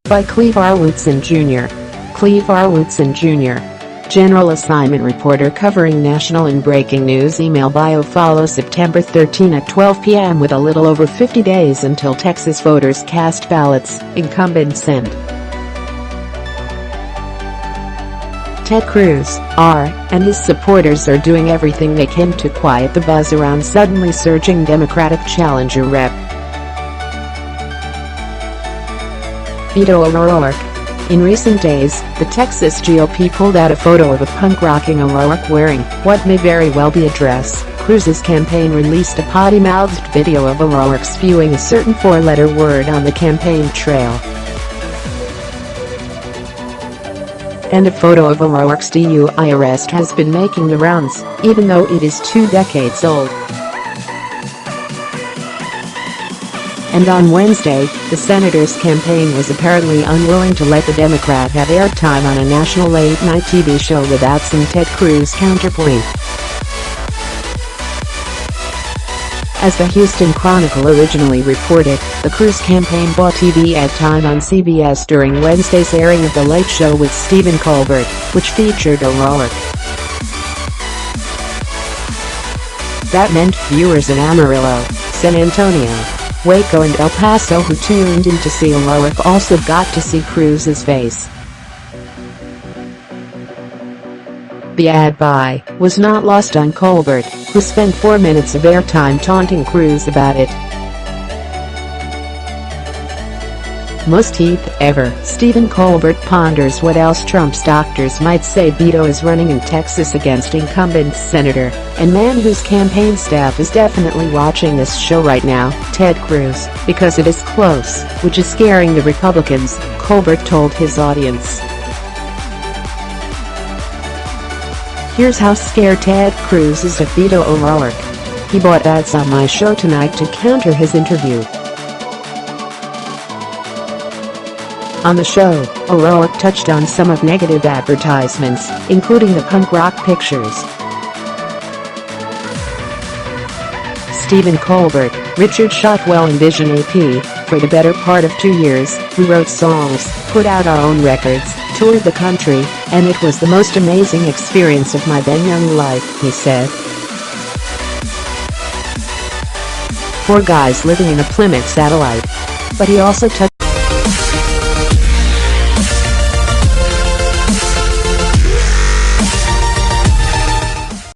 By Cleave Woodson Jr. Cleave Woodson Jr. General assignment reporter covering national and breaking news. Email bio. Follow September 13 at 12 p.m. with a little over 50 days until Texas voters cast ballots. Incumbent send. Ted Cruz, R., and his supporters are doing everything they can to quiet the buzz around suddenly surging Democratic challenger Rep. Beto O'Rourke. In recent days, the Texas GOP pulled out a photo of a punk-rocking O'Rourke wearing what may very well be a dress. Cruz's campaign released a potty-mouthed video of O'Rourke spewing a certain four-letter word on the campaign trail. And a photo of O'Rourke's DUI arrest has been making the rounds, even though it is 2 decades old. And on Wednesday, the senator's campaign was apparently unwilling to let the Democrat have airtime on a national late-night TV show without some Ted Cruz counterpoint. As the Houston Chronicle originally reported, the Cruz campaign bought TV ad time on CBS during Wednesday's airing of The Late Show with Stephen Colbert, which featured O'Rourke. That meant viewers in Amarillo, San Antonio, Waco and El Paso who tuned in to see O'Rourke also got to see Cruz's face. The ad buy was not lost on Colbert, who spent 4 minutes of airtime taunting Cruz about it. Most heap ever, Stephen Colbert ponders what else Trump's doctors might say. Beto is running in Texas against incumbent senator, and man whose campaign staff is definitely watching this show right now, Ted Cruz, because it is close, which is scaring the Republicans, Colbert told his audience. Here's how scared Ted Cruz is of Beto O'Rourke. He bought ads on my show tonight to counter his interview. On the show, O'Rourke touched on some of negative advertisements, including the punk rock pictures. Stephen Colbert, Richard Shotwell and Vision AP, for the better part of 2 years, we wrote songs, put out our own records, toured the country, and it was the most amazing experience of my then young life, he said. 4 guys living in a Plymouth satellite. But he also touched